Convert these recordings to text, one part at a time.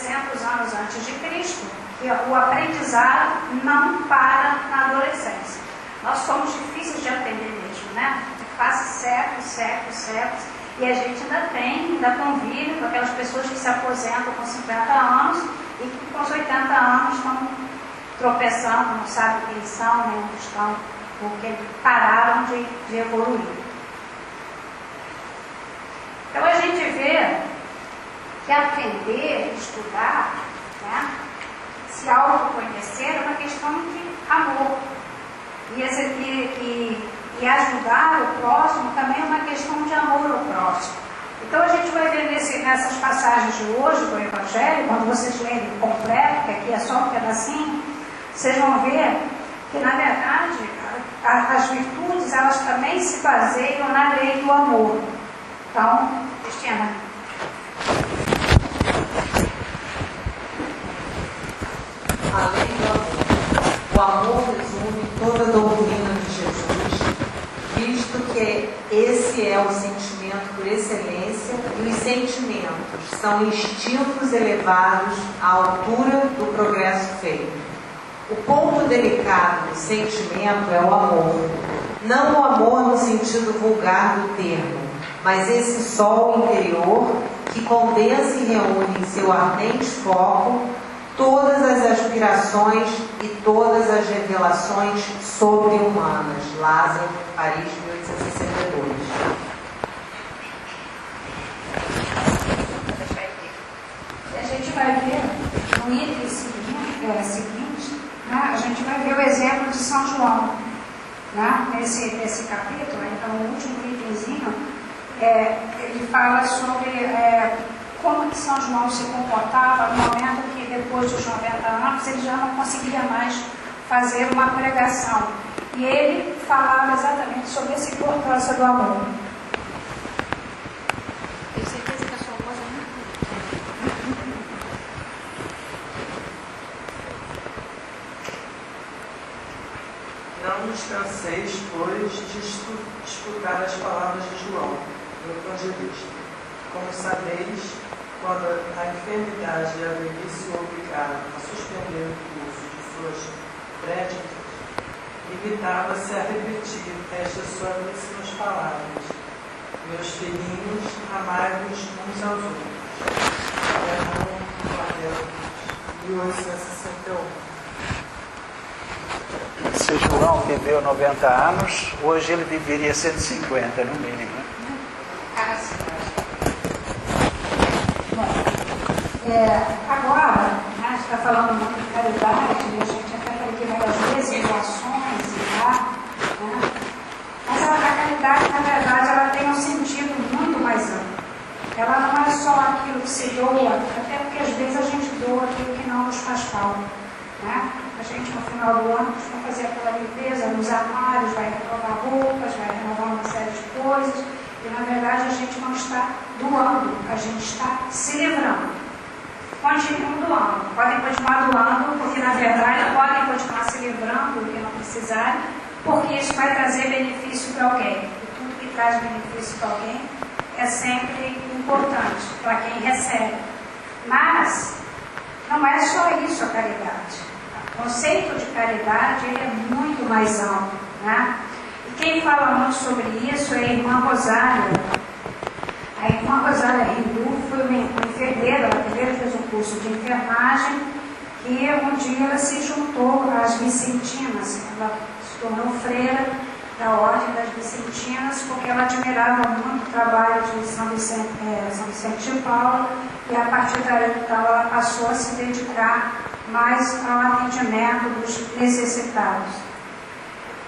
300 anos antes de Cristo, que o aprendizado não para na adolescência. Nós somos difíceis de aprender mesmo, né? Passa séculos, e a gente ainda convive com aquelas pessoas que se aposentam com 50 anos e que com os 80 anos estão tropeçando, não sabem quem são, nem onde estão, porque pararam de evoluir. Então a gente vê que aprender, estudar, né, se autoconhecer é uma questão de amor. E ajudar o próximo também é uma questão de amor ao próximo. Então a gente vai ver nessas passagens de hoje do Evangelho, quando vocês lerem completo, que aqui é só um pedacinho, vocês vão ver que, na verdade, as virtudes, elas também se baseiam na lei do amor. Então, Cristina. A lei do amor. O amor resume toda a doutrina de Jesus, visto que esse é o sentimento por excelência, e os sentimentos são instintos elevados à altura do progresso feito. O ponto delicado do sentimento é o amor. Não o amor no sentido vulgar do termo, mas esse sol interior que condensa e reúne em seu ardente foco todas as aspirações e todas as revelações sobre-humanas. Lázaro, Paris, 1862. A gente vai ver no item seguinte, né, a gente vai ver o exemplo de São João. Né? Nesse capítulo, então, o último itemzinho, ele fala sobre como que São João se comportava no momento que, depois dos 90 anos, ele já não conseguia mais fazer uma pregação. E ele falava exatamente sobre essa importância do amor. Tenho certeza que a sua voz é muito... Não nos canseis, pois, de escutar as palavras de João, o evangelista. Como sabeis, quando a enfermidade e a velhice o obrigaram a suspender o curso de suas prédicas, limitava-se a repetir estas suavíssimas palavras: meus filhinhos, amai-vos uns aos outros. Perdão, 1861. Se João viveu 90 anos, hoje ele viveria 150, no mínimo. Né? Agora, a gente está falando muito de caridade, a gente até falou aqui várias vezes, ações e lá, né? Mas a caridade, na verdade, ela tem um sentido muito mais amplo. Ela não é só aquilo que se doa, até porque às vezes a gente doa aquilo que não nos faz falta, né? A gente, no final do ano, costuma fazer aquela limpeza nos armários, vai renovar roupas, vai renovar uma série de coisas, e na verdade a gente não está doando, a gente está se livrando. Continuam doando, podem continuar doando, porque na verdade podem continuar se livrando do que não precisarem, porque isso vai trazer benefício para alguém. E tudo que traz benefício para alguém é sempre importante para quem recebe. Mas não é só isso a caridade. O conceito de caridade ele é muito mais amplo, né? E quem fala muito sobre isso é a irmã Rosália. A irmã Rosália Hindu foi uma enfermeira, ela primeiro fez um curso de enfermagem e um dia ela se juntou às Vicentinas. Ela se tornou freira da Ordem das Vicentinas porque ela admirava muito o trabalho de São Vicente de Paulo e a partir daí então, ela passou a se dedicar mais ao atendimento dos necessitados.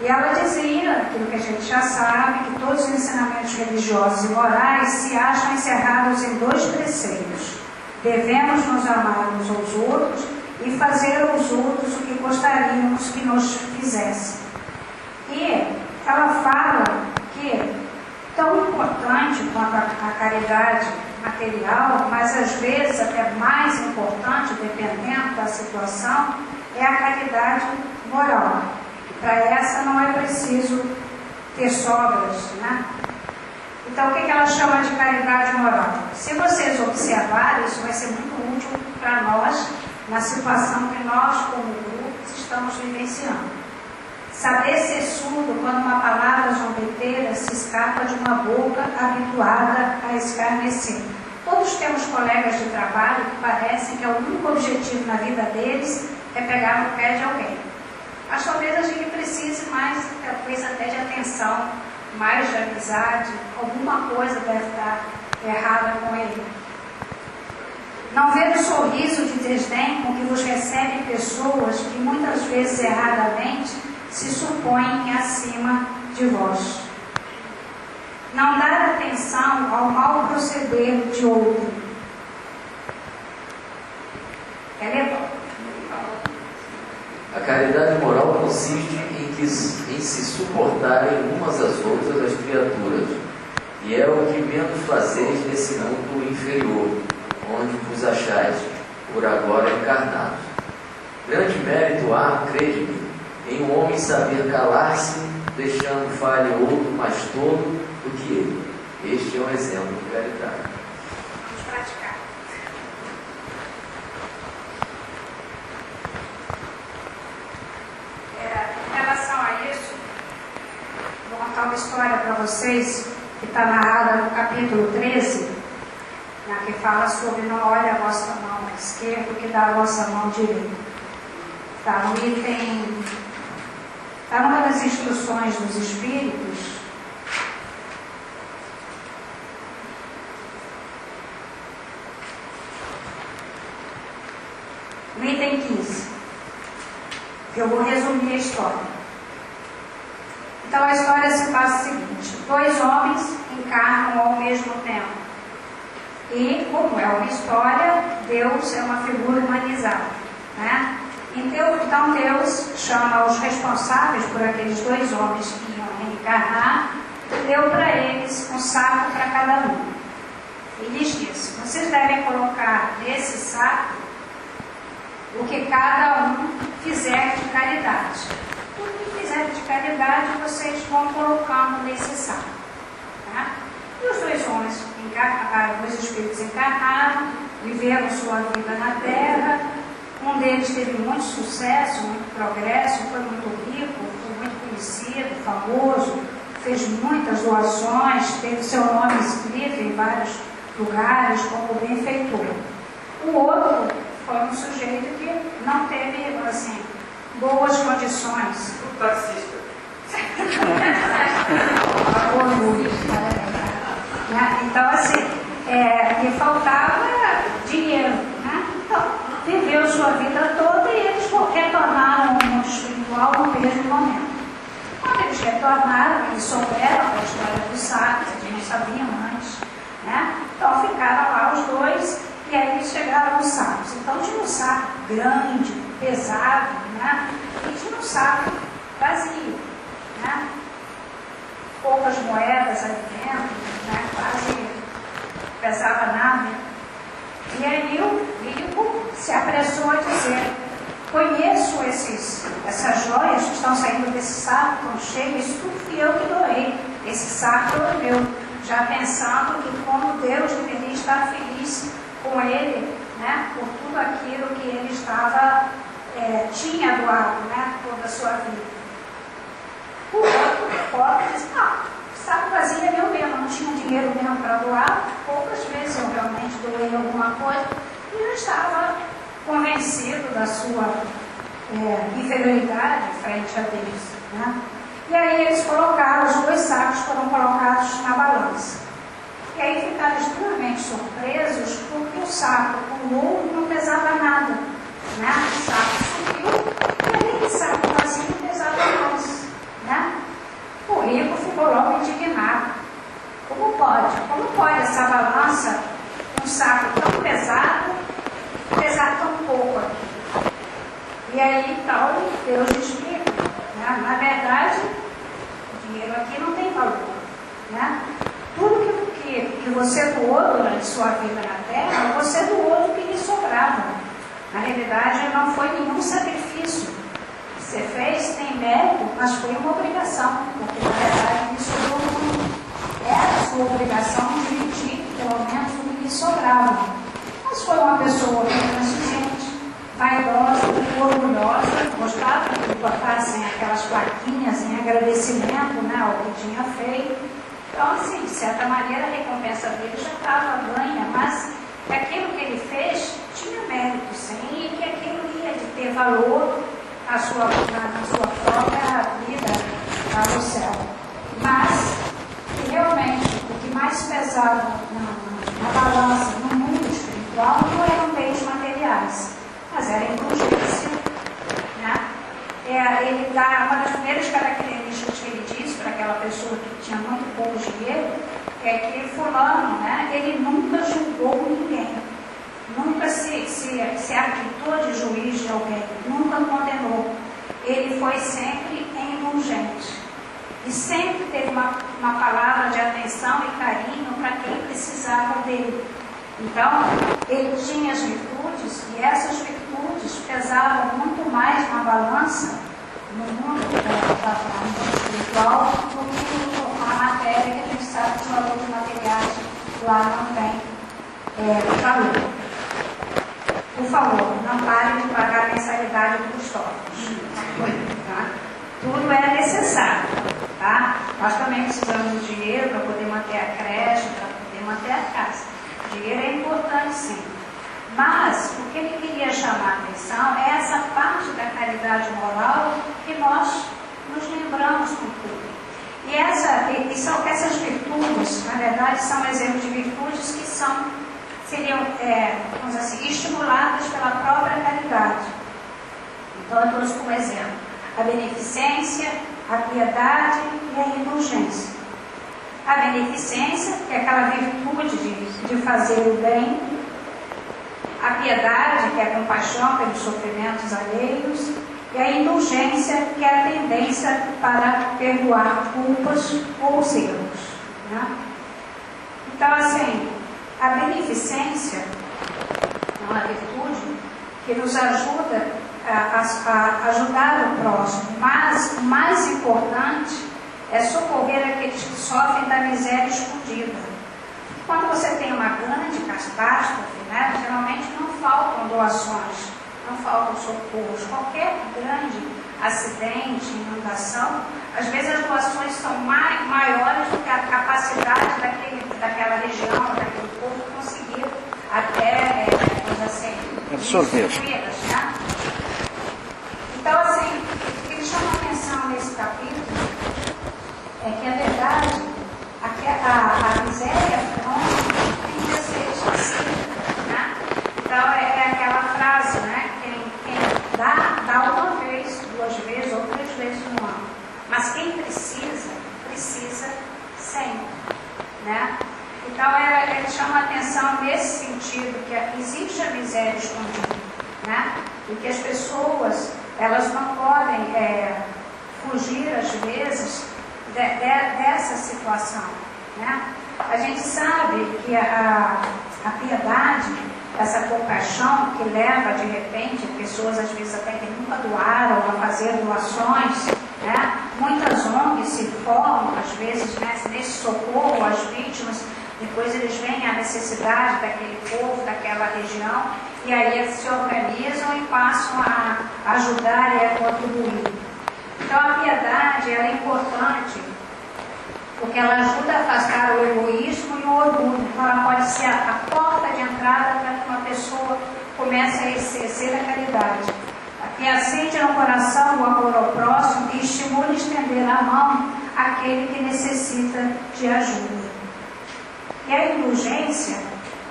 E ela dizia, aquilo que a gente já sabe, que todos os ensinamentos religiosos e morais se acham encerrados em 2 preceitos. Devemos nos amar uns aos outros e fazer aos outros o que gostaríamos que nos fizessem. E ela fala que, tão importante quanto a caridade material, mas às vezes até mais importante, dependendo da situação, é a caridade moral. Para essa não é preciso ter sobras, né? Então o que ela chama de caridade moral? Se vocês observarem, isso vai ser muito útil para nós, na situação que nós, como grupos, estamos vivenciando. Saber ser surdo quando uma palavra zombeteira se escapa de uma boca habituada a escarnecer. Todos temos colegas de trabalho que parecem que o único objetivo na vida deles é pegar no pé de alguém. Mas talvez a gente precise mais, talvez até de atenção, mais de amizade, alguma coisa deve estar errada com ele. Não ver o sorriso de desdém com que vos recebem pessoas que muitas vezes erradamente se supõem acima de vós. Não dar atenção ao mau proceder de outro. Quer ler? A caridade moral consiste em se suportarem umas às outras as criaturas, e é o que menos fazeis nesse mundo inferior, onde vos achais, por agora encarnados. Grande mérito há, crede-me, em um homem saber calar-se, deixando fale outro mais tolo do que ele. Este é um exemplo de caridade. Vamos praticar. Em relação a isso, vou contar uma história para vocês, que está narrada no capítulo 13, que fala sobre não olhe a vossa mão esquerda, que dá a vossa mão direita. Está no item, está numa das instruções dos Espíritos. No item 15, que eu vou resumir a história. Então a história se passa o seguinte: dois homens encarnam ao mesmo tempo. E, como é uma história, Deus é uma figura humanizada, né? Então Deus chama os responsáveis por aqueles dois homens que iam reencarnar e deu para eles um saco para cada um. E lhes disse: vocês devem colocar nesse saco o que cada um fizer de caridade. O que fizer de caridade vocês vão colocando nesse saco, tá? E os dois homens, os espíritos encarnaram, viveram sua vida na Terra. Um deles teve muito sucesso, muito progresso, foi muito rico, foi muito conhecido, famoso, fez muitas doações, teve seu nome escrito em vários lugares como benfeitor. O outro foi um sujeito que não teve, assim, boas condições. O taxista. Então, assim, lhe faltava dinheiro, né? Então, viveu sua vida toda e eles retornaram ao mundo espiritual no mesmo momento. Quando eles retornaram, eles souberam a história dos sacos, eles não sabiam antes, né? Então ficaram lá os dois e aí eles chegaram aos sacos. Então tinha um saco grande, pesado, né? E tinha um saco vazio, né? Poucas moedas ali dentro, né? Quase pesava nada. E aí o rico se apressou a dizer: conheço essas joias que estão saindo desse saco tão cheio, isso tudo fui eu que doei, esse saco é meu, já pensando que como Deus deveria estar feliz com ele, né, por tudo aquilo que ele tinha doado, né, toda a sua vida. O outro pobre disse: não, o saco vazio é meu mesmo, não tinha dinheiro mesmo para doar, poucas vezes eu realmente doei alguma coisa, e eu estava convencido da sua inferioridade frente a Deus, né? E aí eles colocaram, os dois sacos foram colocados na balança. E aí ficaram extremamente surpresos porque o saco com o ouro não pesava nada, né? O saco subiu e aquele saco vazio pesava mais, né? O rico ficou logo indignado. Como pode? Como pode essa balança, um saco tão pesado, pesar tão pouco aqui? E aí então Deus explica, né? Na verdade, o dinheiro aqui não tem valor, né? Tudo que você doou durante sua vida na Terra, você doou do que lhe sobrava. Na realidade, não foi nenhum sacrifício. Você fez, tem mérito, mas foi uma obrigação, porque na verdade lhe sobrou muito. Era a sua obrigação dividir, pelo menos, o que lhe sobrava. Mas foi uma pessoa que botassem aquelas plaquinhas em agradecimento, né, ao que tinha feito. Então, assim, de certa maneira, a recompensa dele já estava ganha, mas que aquilo que ele fez tinha mérito, sim, e que aquilo ia de ter valor na sua própria vida lá no céu. Mas, que realmente, o que mais pesava na balança, no mundo espiritual, não eram bens materiais, mas era a indulgência, né? Ele dá uma das primeiras características que ele diz para aquela pessoa que tinha muito pouco dinheiro, é que fulano, né, ele nunca julgou ninguém, nunca se arbitrou de juiz de alguém, nunca condenou. Ele foi sempre indulgente e sempre teve uma palavra de atenção e carinho para quem precisava dele. Então, ele tinha as virtudes, e essas virtudes pesavam muito mais na balança no mundo espiritual do que a matéria, que a gente sabe que os valores materiais lá não tem valor. Por favor, não parem de pagar a mensalidade dos custódios. Tá? Tudo é necessário. Tá? Nós também precisamos de dinheiro para poder manter a creche, para poder manter a casa. Dinheiro é importante, sim. Mas o que ele queria chamar a atenção é essa parte da caridade moral que nós nos lembramos com tudo. E essas virtudes, na verdade, são exemplos de virtudes que seriam, vamos dizer assim, estimuladas pela própria caridade. Então, eu trouxe como exemplo a beneficência, a piedade e a indulgência. A beneficência, que é aquela virtude de fazer o bem. A piedade, que é a compaixão pelos sofrimentos alheios. E a indulgência, que é a tendência para perdoar culpas ou erros. Né? Então, assim, a beneficência é uma virtude que nos ajuda a ajudar o próximo. Mas o mais importante é socorrer aqueles que sofrem da miséria escondida. Quando você tem uma grande catástrofe, né, geralmente não faltam doações, não faltam socorros. Qualquer grande acidente, inundação, às vezes as doações são maiores do que a capacidade daquela região, daquele povo conseguir até, assim, absorver. Né? Então, assim, o que me chama a atenção nesse capítulo é que, na verdade, a miséria crônica tem que ser esquecida, né? Então, é aquela frase, né? Quem dá uma vez, 2 vezes ou 3 vezes no ano. Mas quem precisa sempre, né? Então, ele chama a atenção nesse sentido, que existe a miséria escondida, né? E que as pessoas, elas não podem fugir, às vezes, dessa situação, né? A gente sabe que a piedade, essa compaixão que leva de repente pessoas às vezes até que nunca doaram a fazer doações, né? Muitas ONGs se formam às vezes, né, nesse socorro às vítimas, depois eles veem a necessidade daquele povo, daquela região, e aí eles se organizam e passam a ajudar e a contribuir. Então a piedade ela é importante porque ela ajuda a afastar o egoísmo e o orgulho. Então ela pode ser a porta de entrada para que uma pessoa comece a exercer a caridade. Que acende no coração o amor ao próximo e estimula a estender a mão àquele que necessita de ajuda. E a indulgência,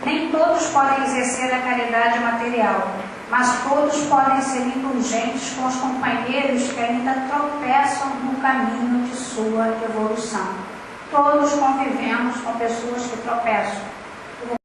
nem todos podem exercer a caridade material, mas todos podem ser indulgentes com os companheiros que ainda tropeçam no caminho de sua evolução. Todos convivemos com pessoas que tropeçam.